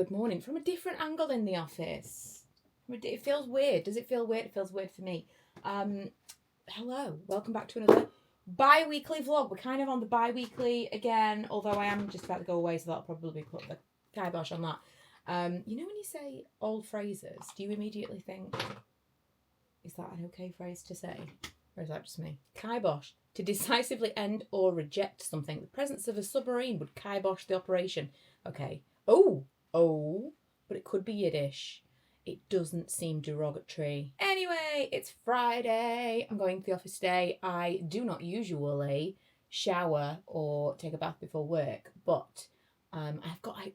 good morning from a different angle in the office. It feels weird. Does it feel weird? It feels weird for me. Hello, welcome back to another bi-weekly vlog. We're kind of on the bi-weekly again, although I am just about to go away, so that'll probably put the kibosh on that. You know when you say old phrases, do you immediately think, is that an okay phrase to say? Or is that just me? Kibosh. To decisively end or reject something. The presence of a submarine would kibosh the operation. Okay. Oh, but it could be Yiddish. It doesn't seem derogatory. Anyway, it's Friday. I'm going to the office today. I do not usually shower or take a bath before work, but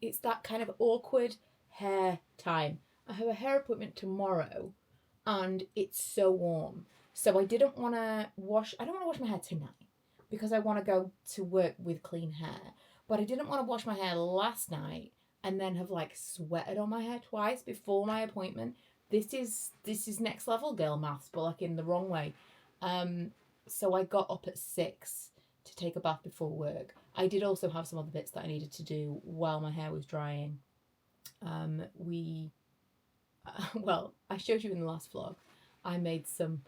it's that kind of awkward hair time. I have a hair appointment tomorrow and it's so warm. So I don't want to wash my hair tonight because I want to go to work with clean hair. But I didn't want to wash my hair last night and then have like sweated on my hair twice before my appointment. This is next level girl maths, but like in the wrong way. So I got up at 6 to take a bath before work. I did also have some other bits that I needed to do while my hair was drying. Well, I showed you in the last vlog. I made some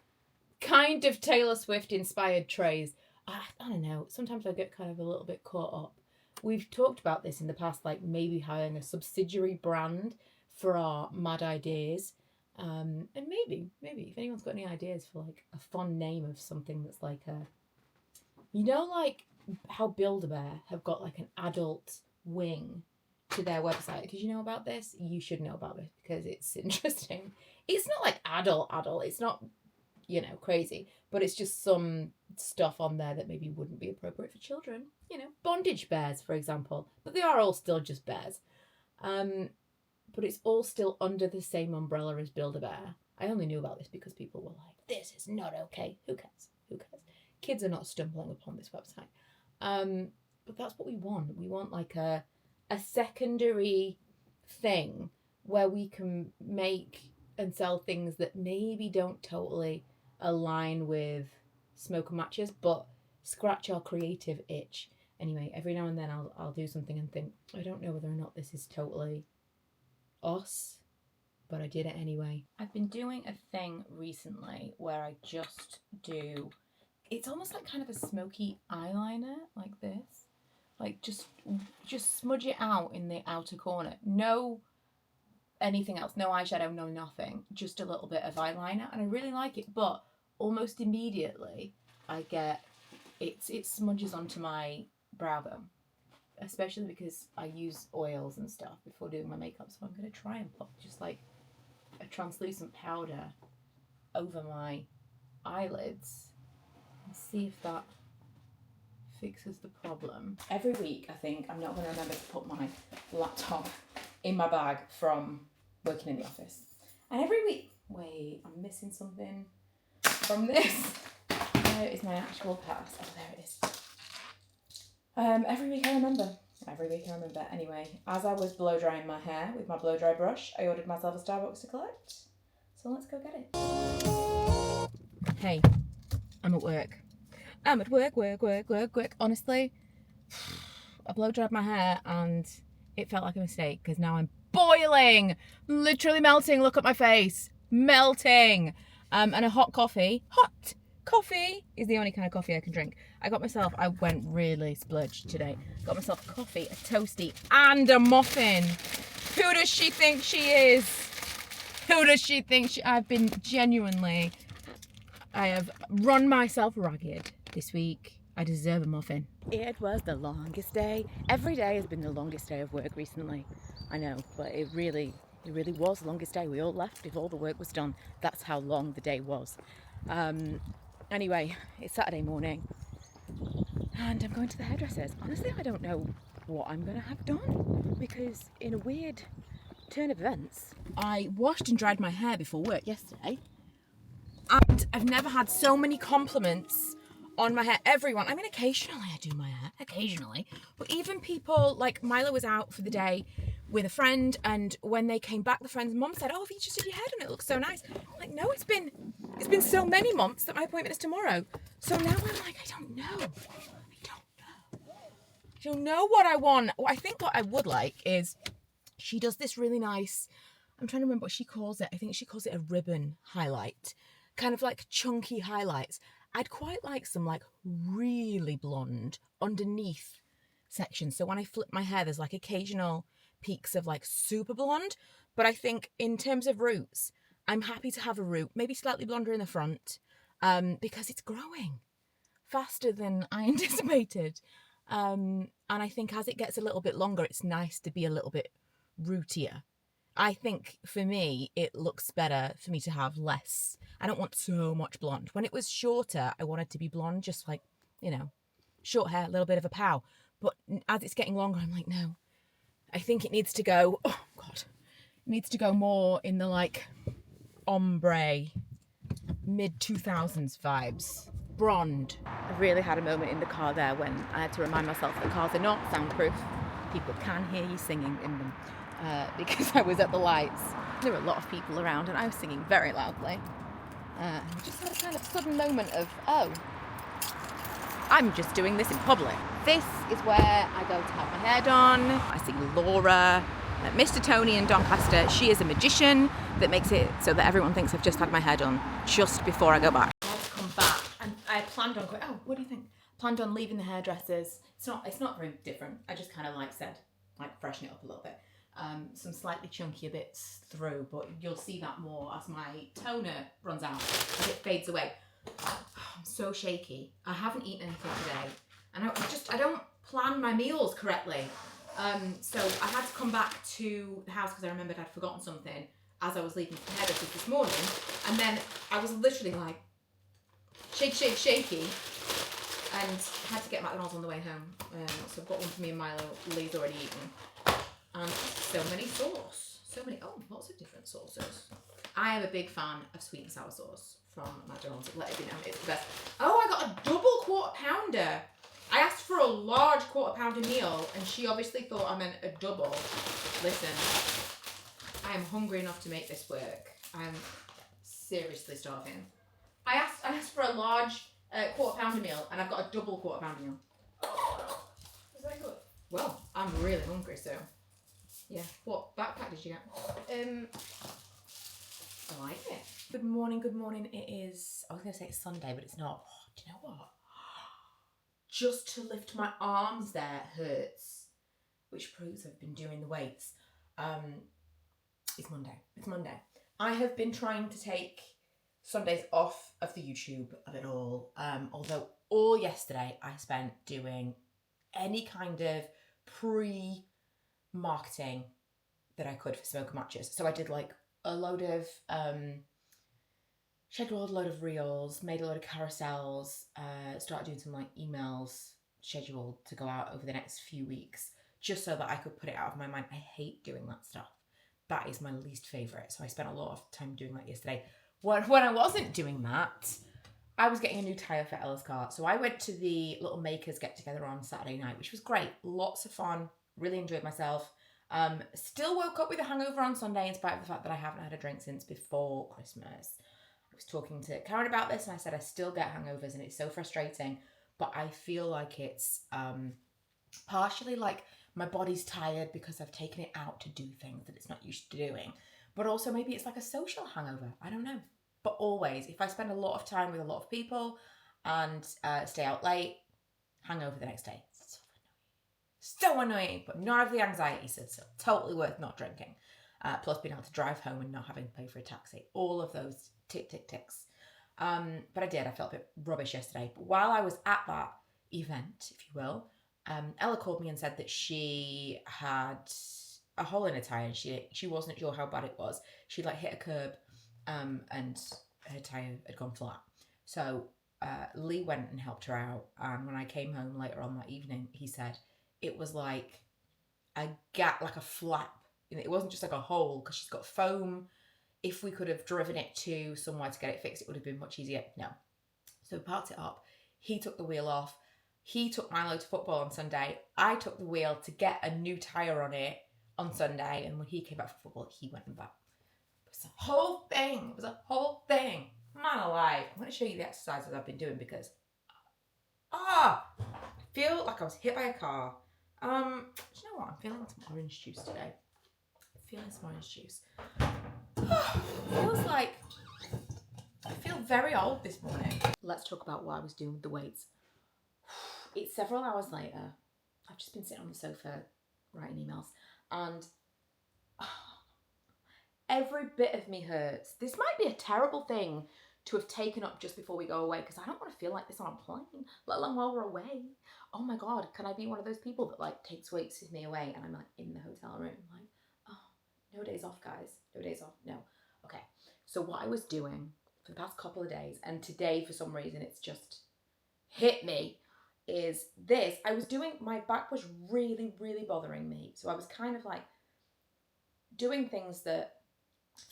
kind of Taylor Swift inspired trays. I don't know. Sometimes I get kind of a little bit caught up. We've talked about this in the past, like maybe having a subsidiary brand for our mad ideas. And maybe if anyone's got any ideas for like a fun name of something that's like like how Build-A-Bear have got like an adult wing to their website. Did you know about this? You should know about this because it's interesting. It's not like adult. It's not, crazy, but it's just some stuff on there that maybe wouldn't be appropriate for children. Bondage bears, for example, but they are all still just bears. But it's all still under the same umbrella as Build-A-Bear. I only knew about this because people were like, this is not okay. Who cares? Kids are not stumbling upon this website. But that's what we want. We want like a secondary thing where we can make and sell things that maybe don't totally align with smoke and matches, but scratch our creative itch. Anyway, every now and then I'll do something and think, I don't know whether or not this is totally us, but I did it anyway. I've been doing a thing recently where I just do, it's almost like kind of a smoky eyeliner, like this. Like just smudge it out in the outer corner. No anything else, no eyeshadow, no nothing, just a little bit of eyeliner, and I really like it. But almost immediately I get it smudges onto my brow bone, especially because I use oils and stuff before doing my makeup. So I'm going to try and put just like a translucent powder over my eyelids and see if that fixes the problem. Every week I think I'm not going to remember to put my laptop in my bag from working in the office. And every week, wait, I'm missing something from this. Where is my actual pass? Oh, there it is. Every week I remember. Anyway, as I was blow drying my hair with my blow dry brush, I ordered myself a Starbucks to collect. So let's go get it. Hey, I'm at work. Work. Honestly, I blow dried my hair and it felt like a mistake because now I'm boiling, literally melting. Look at my face, melting. And a hot coffee is the only kind of coffee I can drink. I went really splurged today. Got myself a coffee, a toasty, and a muffin. Who does she think she is? I have run myself ragged this week. I deserve a muffin. It was the longest day. Every day has been the longest day of work recently. I know, but it really was the longest day. We all left before the work was done. That's how long the day was. Anyway, it's Saturday morning and I'm going to the hairdresser's. Honestly, I don't know what I'm going to have done because in a weird turn of events, I washed and dried my hair before work yesterday. And I've never had so many compliments on my hair. Everyone, I mean, occasionally I do my hair, but even people, like Mila was out for the day with a friend, and when they came back, the friend's mum said, oh, have you just did your hair done? It looks so nice. I'm like, no, it's been so many months that my appointment is tomorrow. So now I'm like, I don't know what I want. I think what I would like is She does this really nice, I'm trying to remember what she calls it. I think she calls it a ribbon highlight. Kind of like chunky highlights. I'd quite like some like really blonde underneath sections. So when I flip my hair, there's like occasional peaks of like super blonde. But I think in terms of roots, I'm happy to have a root, maybe slightly blonder in the front, because it's growing faster than I anticipated. And I think as it gets a little bit longer, it's nice to be a little bit rootier. I think for me, it looks better for me to have less. I don't want so much blonde. When it was shorter, I wanted to be blonde, just like, you know, short hair, a little bit of a pow. But as it's getting longer, I'm like, no, I think it needs to go, oh God, it needs to go more in the like ombre, mid-2000s vibes. Blonde. I really had a moment in the car there when I had to remind myself that cars are not soundproof. People can hear you singing in them. Because I was at the lights. There were a lot of people around and I was singing very loudly. I just had a kind of sudden moment of, oh, I'm just doing this in public. This is where I go to have my hair done. I see Laura, Mr. Tony in Doncaster. She is a magician that makes it so that everyone thinks I've just had my hair done just before I go back. I had to come back and I planned on going, oh, what do you think? Planned on leaving the hairdressers. It's not very different. I just kind of like said, like freshen it up a little bit. Some slightly chunkier bits through, but you'll see that more as my toner runs out, as it fades away. I'm so shaky. I haven't eaten anything today, and I don't plan my meals correctly. So I had to come back to the house because I remembered I'd forgotten something as I was leaving for hairdressers this morning, and then I was literally like shaky, and had to get McDonald's on the way home. So I've got one for me and Milo. Lee's already eaten. And so many sauce. Lots of different sauces. I am a big fan of sweet and sour sauce from McDonald's. Let it be known, it's the best. Oh, I got a double quarter pounder. I asked for a large quarter pounder meal and she obviously thought I meant a double. Listen, I am hungry enough to make this work. I'm seriously starving. I asked for a large quarter pounder meal and I've got a double quarter pounder meal. Is that good? Well, I'm really hungry, so... yeah. What backpack did you get? I like it. Good morning. It is, I was going to say it's Sunday, but it's not. Oh, do you know what? Just to lift my arms there hurts, which proves I've been doing the weights. It's Monday. I have been trying to take Sundays off of the YouTube of it all. Although all yesterday I spent doing any kind of pre-marketing that I could for smoker matches. So I did like a load of scheduled a load of reels, made a load of carousels, started doing some like emails scheduled to go out over the next few weeks, just so that I could put it out of my mind. I hate doing that stuff. That is my least favourite. So I spent a lot of time doing that yesterday. When I wasn't doing that, I was getting a new tyre for Ella's car. So I went to the Little Makers get together on Saturday night, which was great. Lots of fun. Really enjoyed myself. Still woke up with a hangover on Sunday in spite of the fact that I haven't had a drink since before Christmas. I was talking to Karen about this and I said I still get hangovers and it's so frustrating, but I feel like it's partially like my body's tired because I've taken it out to do things that it's not used to doing, but also maybe it's like a social hangover. I don't know. But always, if I spend a lot of time with a lot of people and stay out late, hangover the next day. So annoying, but none of the anxiety, so totally worth not drinking. Plus being able to drive home and not having to pay for a taxi. All of those ticks. But I felt a bit rubbish yesterday. But while I was at that event, if you will, Ella called me and said that she had a hole in her tyre and she wasn't sure how bad it was. She'd like hit a curb and her tyre had gone flat. So Lee went and helped her out. And when I came home later on that evening, he said, it was like a gap, like a flap. It wasn't just like a hole because she's got foam. If we could have driven it to somewhere to get it fixed, it would have been much easier. No. So we parked it up. He took the wheel off. He took Milo to football on Sunday. I took the wheel to get a new tyre on it on Sunday. And when he came back from football, he went and back. It was a whole thing. Man alive. I'm going to show you the exercises I've been doing because I feel like I was hit by a car. Do you know what? I'm feeling some orange juice today. feeling some orange juice. Feels like I feel very old this morning. Let's talk about what I was doing with the weights. It's several hours later. I've just been sitting on the sofa writing emails, and every bit of me hurts. This might be a terrible thing to have taken up just before we go away, because I don't want to feel like this on a plane, let alone while we're away. Oh my God, can I be one of those people that like takes weights with me away and I'm like in the hotel room like, oh, no days off, guys, no days off, no. Okay, so what I was doing for the past couple of days, and today for some reason it's just hit me, is this. I was doing, my back was really, really bothering me. So I was kind of like doing things that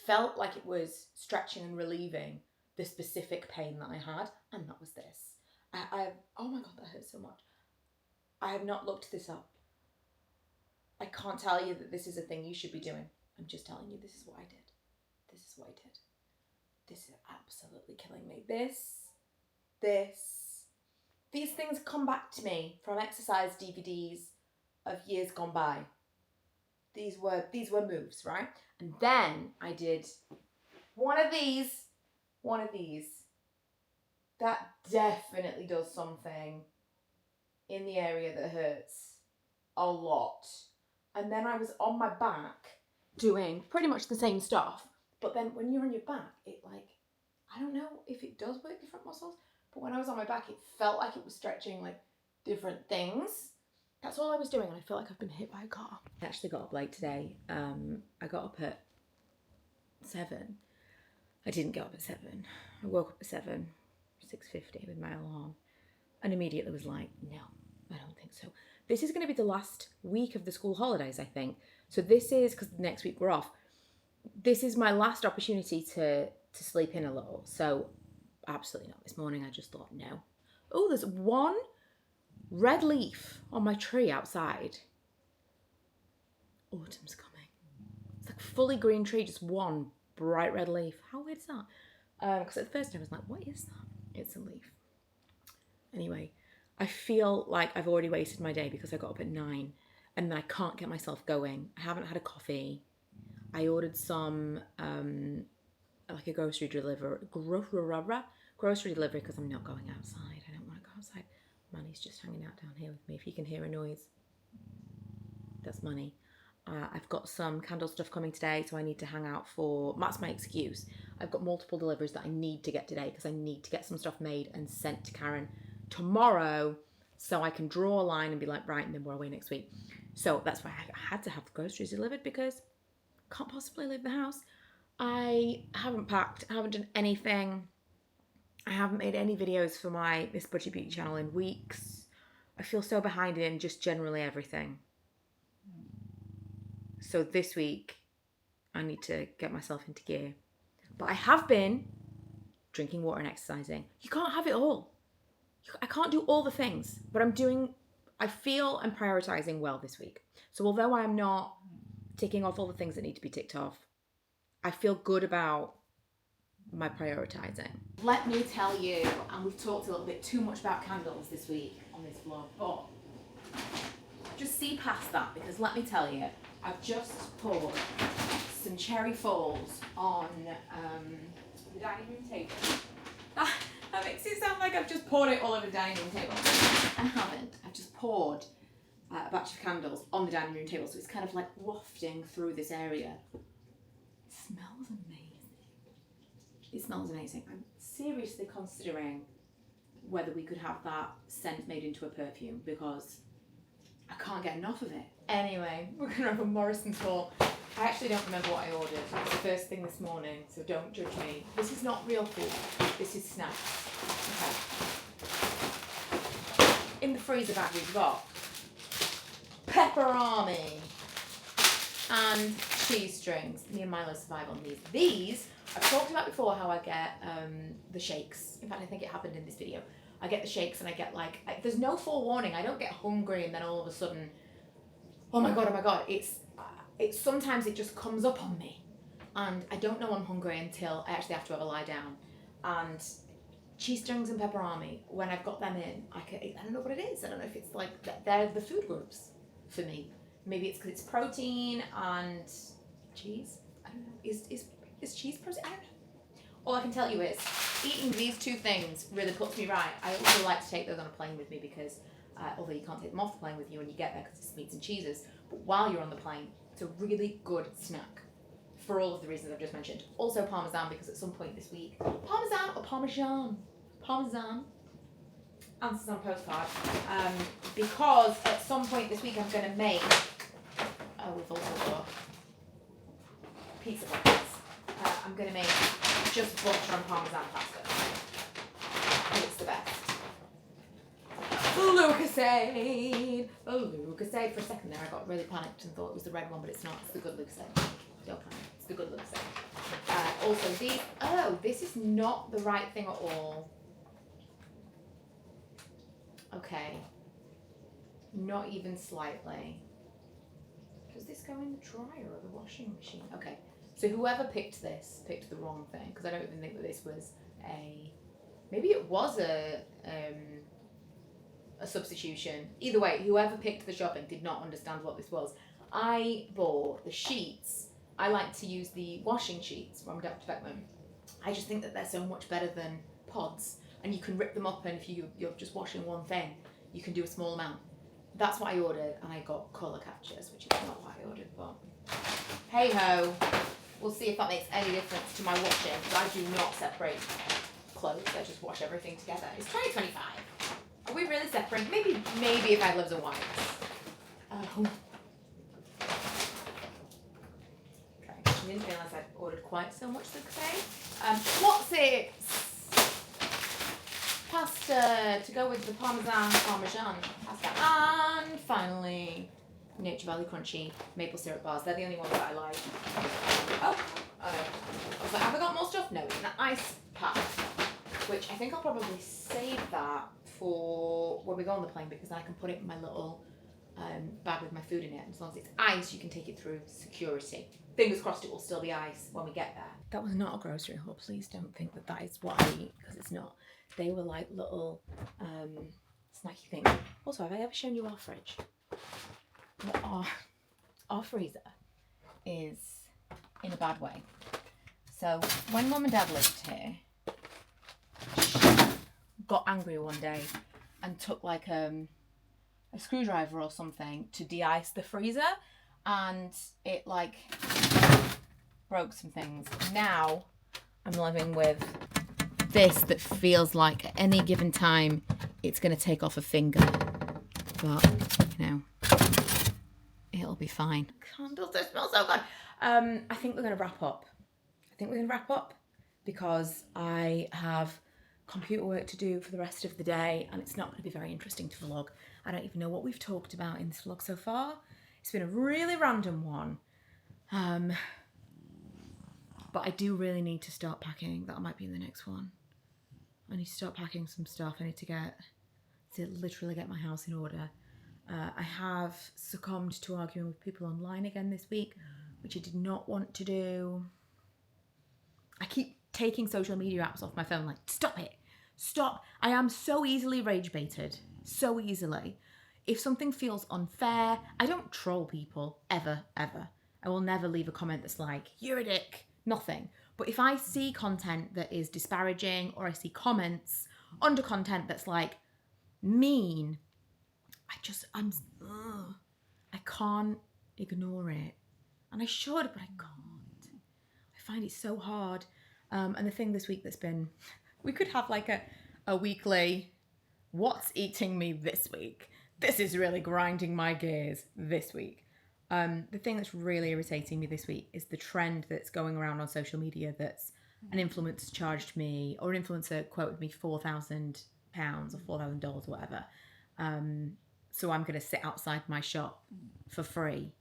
felt like it was stretching and relieving the specific pain that I had, and that was this. Oh my God, that hurts so much. I have not looked this up. I can't tell you that this is a thing you should be doing. I'm just telling you, this is what I did. This is what I did. This is absolutely killing me. These things come back to me from exercise DVDs of years gone by. These were moves, right? And then I did one of these. That definitely does something in the area that hurts a lot. And then I was on my back doing pretty much the same stuff. But then when you're on your back, it like, I don't know if it does work different muscles, but when I was on my back, it felt like it was stretching like different things. That's all I was doing, and I feel like I've been hit by a car. I actually got up late today. I got up at 7. I didn't get up at 7. I woke up at 7, 6:50 with my alarm, and immediately was like, no, I don't think so. This is going to be the last week of the school holidays, I think. So this is, because next week we're off, this is my last opportunity to sleep in a little. So absolutely not. This morning I just thought, no. Oh, there's one red leaf on my tree outside. Autumn's coming. It's like a fully green tree, just one bright red leaf. How weird is that? Because at first I was like, what is that? It's a leaf. Anyway, I feel like I've already wasted my day because I got up at 9 and I can't get myself going. I haven't had a coffee. I ordered some, like a grocery delivery because I'm not going outside. I don't want to go outside. Manny's just hanging out down here with me. If you can hear a noise, that's Manny. I've got some candle stuff coming today, so I need to hang out for, that's my excuse. I've got multiple deliveries that I need to get today because I need to get some stuff made and sent to Karen tomorrow so I can draw a line and be like, right, and then we're away next week. So that's why I had to have the groceries delivered because I can't possibly leave the house. I haven't packed, I haven't done anything. I haven't made any videos for my MissBudgetBeauty channel in weeks. I feel so behind in just generally everything. So this week, I need to get myself into gear. But I have been drinking water and exercising. You can't have it all. I can't do all the things, but I feel I'm prioritizing well this week. So although I'm not ticking off all the things that need to be ticked off, I feel good about my prioritizing. Let me tell you, and we've talked a little bit too much about candles this week on this vlog, but just see past that because let me tell you, I've just poured some cherry falls on the dining room table. That makes it sound like I've just poured it all over the dining room table. I haven't. I've just poured a batch of candles on the dining room table, so it's kind of like wafting through this area. It smells amazing. It smells amazing. I'm seriously considering whether we could have that scent made into a perfume because I can't get enough of it. Anyway, we're gonna have a Morrison's haul. I actually don't remember what I ordered. It was the first thing this morning, so don't judge me. This is not real food. This is snacks. Okay. In the freezer bag we've got pepperami and cheese strings. Me and Milo survive on these. These, I've talked about before how I get the shakes. In fact, I think it happened in this video. I get the shakes and I get like, there's no forewarning. I don't get hungry and then all of a sudden, oh my God. It's sometimes it just comes up on me and I don't know I'm hungry until I actually have to have a lie down. And cheese strings and pepperami, when I've got them in, I don't know what it is. I don't know if it's like, they're the food groups for me. Maybe it's because it's protein and cheese? I don't know. Is cheese protein? I don't know. All I can tell you is eating these two things really puts me right. I also like to take those on a plane with me because although you can't take them off the plane with you when you get there because it's meats and cheeses, but while you're on the plane, it's a really good snack for all of the reasons I've just mentioned. Also Parmesan, because at some point this week, Parmesan or Parmesan? Parmesan. Answers on a postcard. Because at some point this week I'm going to make, we've also got pizza buckets. I'm going to make just butter and Parmesan pasta. And it's the best. Lucasade! Lucasade. For a second there I got really panicked and thought it was the red one, but it's not. It's the good Lucasade. Don't panic. It's the good Lucasade. Also these, this is not the right thing at all. Okay. Not even slightly. Does this go in the dryer or the washing machine? Okay. So whoever picked this picked the wrong thing, because I don't even think that this was maybe it was a substitution. Either way, whoever picked the shopping did not understand what this was. I bought the sheets. I like to use the washing sheets from Dr. Beckman. I just think that they're so much better than pods, and you can rip them up, and if you're just washing one thing, you can do a small amount. That's what I ordered, and I got colour catchers, which is not what I ordered, but hey ho. We'll see if that makes any difference to my washing, because I do not separate clothes. I just wash everything together. It's 2025. Are we really separating? Maybe if I lived a while. Okay. I didn't realise I'd ordered quite so much the cafe. What's it? Pasta to go with the Parmesan pasta. And finally, Nature Valley Crunchy maple syrup bars. They're the only ones that I like. Oh no. I was like, have I got more stuff? No, it's an ice pack, which I think I'll probably save that for when we go on the plane, because I can put it in my little bag with my food in it. And as long as it's ice, you can take it through security. Fingers crossed it will still be ice when we get there. That was not a grocery haul. Please don't think that that is what I eat, because it's not. They were like little snacky things. Also, have I ever shown you our fridge? Our freezer is in a bad way. So when Mum and Dad lived here, got angry one day and took like a screwdriver or something to de-ice the freezer, and it like broke some things. Now I'm living with this that feels like at any given time it's going to take off a finger, but you know, it'll be fine. Candles, they smell so good. I think we're going to wrap up. Because I have computer work to do for the rest of the day, and it's not going to be very interesting to vlog. I don't even know what we've talked about in this vlog so far. It's been a really random one. But I do really need to start packing. That might be in the next one. I need to start packing some stuff. I need to literally get my house in order. I have succumbed to arguing with people online again this week, which I did not want to do. I keep taking social media apps off my phone, like, stop it, stop. I am so easily rage baited, so easily. If something feels unfair, I don't troll people, ever. I will never leave a comment that's like, you're a dick, nothing. But if I see content that is disparaging, or I see comments under content that's like mean, I can't ignore it. And I should, but I can't. I find it so hard. And the thing this week that's been, we could have like a weekly, what's eating me this week? This is really grinding my gears this week. The thing that's really irritating me this week is the trend that's going around on social media that's an influencer charged me, or an influencer quoted me £4,000 or $4,000 or whatever. So I'm going to sit outside my shop for free.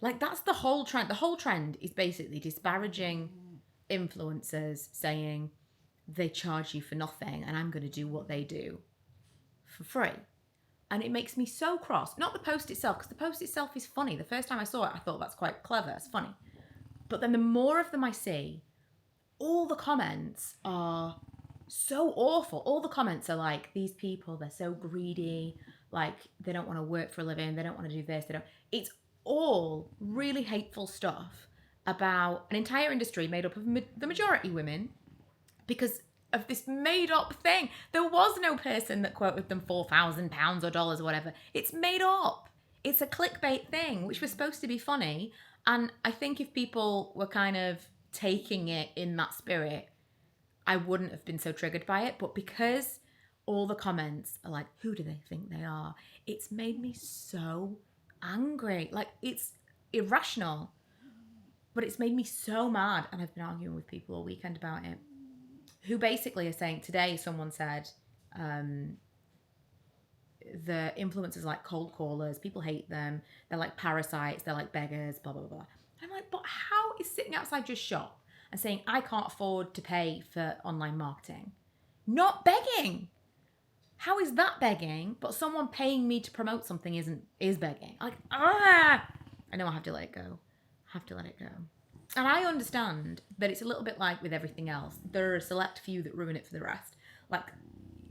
Like, that's the whole trend. The whole trend is basically disparaging influencers, saying they charge you for nothing and I'm going to do what they do for free. And it makes me so cross. Not the post itself, because the post itself is funny. The first time I saw it, I thought that's quite clever. It's funny. But then the more of them I see, all the comments are so awful. All the comments are like, these people, they're so greedy. Like, they don't want to work for a living. They don't want to do this. It's all really hateful stuff. about an entire industry made up of the majority women because of this made up thing. There was no person that quoted them £4,000 or dollars or whatever. It's made up. It's a clickbait thing, which was supposed to be funny. And I think if people were kind of taking it in that spirit, I wouldn't have been so triggered by it. But because all the comments are like, who do they think they are? It's made me so angry. Like, it's irrational. But it's made me so mad. And I've been arguing with people all weekend about it. Who basically are saying, today someone said, the influencers are like cold callers, people hate them, they're like parasites, they're like beggars, blah, blah, blah. I'm like, but how is sitting outside your shop and saying, I can't afford to pay for online marketing not begging? How is that begging? But someone paying me to promote something is begging. Like, I know I have to let it go. And I understand that it's a little bit like with everything else. There are a select few that ruin it for the rest. Like,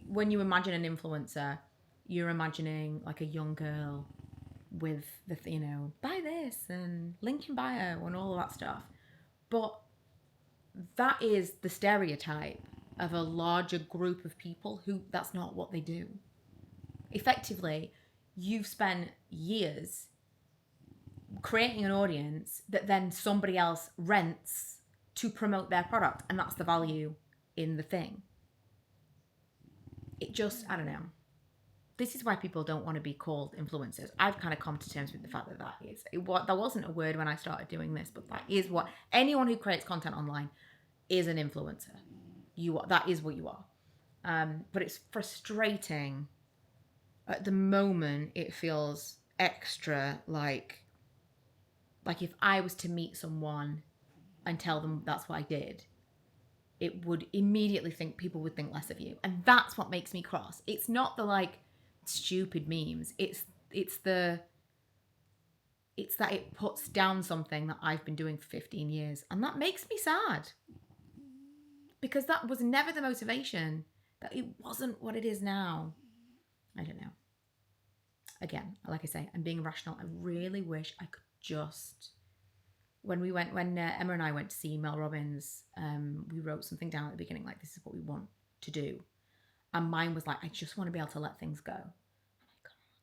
when you imagine an influencer, you're imagining like a young girl with the, buy this and link in bio and all of that stuff. But that is the stereotype of a larger group of people who that's not what they do. Effectively, you've spent years creating an audience that then somebody else rents to promote their product, and that's the value in the thing. It just, I don't know. This is why people don't want to be called influencers. I've kind of come to terms with the fact that that wasn't a word when I started doing this, but that is what anyone who creates content online is an influencer. That is what you are. But it's frustrating. At the moment, it feels extra like if I was to meet someone and tell them that's what I did, it would immediately people would think less of you. And that's what makes me cross. It's not the like stupid memes. It's that it puts down something that I've been doing for 15 years. And that makes me sad. Because that was never the motivation. That it wasn't what it is now. I don't know. Again, like I say, I'm being rational. I really wish I could just... When Emma and I went to see Mel Robbins, we wrote something down at the beginning, like, this is what we want to do. And mine was like, I just want to be able to let things go. And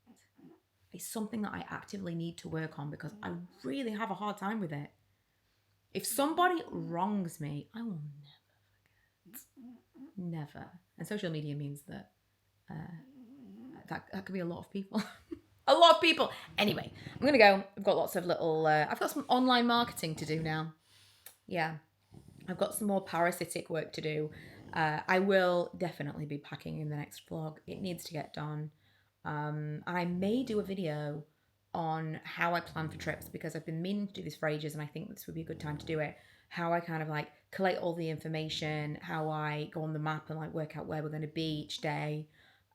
I can't. It's something that I actively need to work on because I really have a hard time with it. If somebody wrongs me, I will never forget. Never. And social media means that that could be a lot of people. A lot of people. Anyway, I'm going to go. I've got lots of little... I've got some online marketing to do now. Yeah. I've got some more parasitic work to do. I will definitely be packing in the next vlog. It needs to get done. And I may do a video on how I plan for trips because I've been meaning to do this for ages and I think this would be a good time to do it. How I kind of like collate all the information, how I go on the map and like work out where we're going to be each day.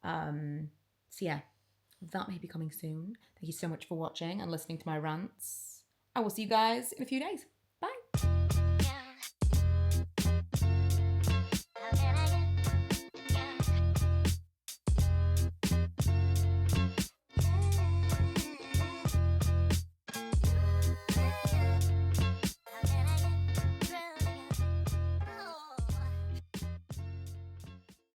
So yeah. That may be coming soon. Thank you so much for watching and listening to my rants. I will see you guys in a few days.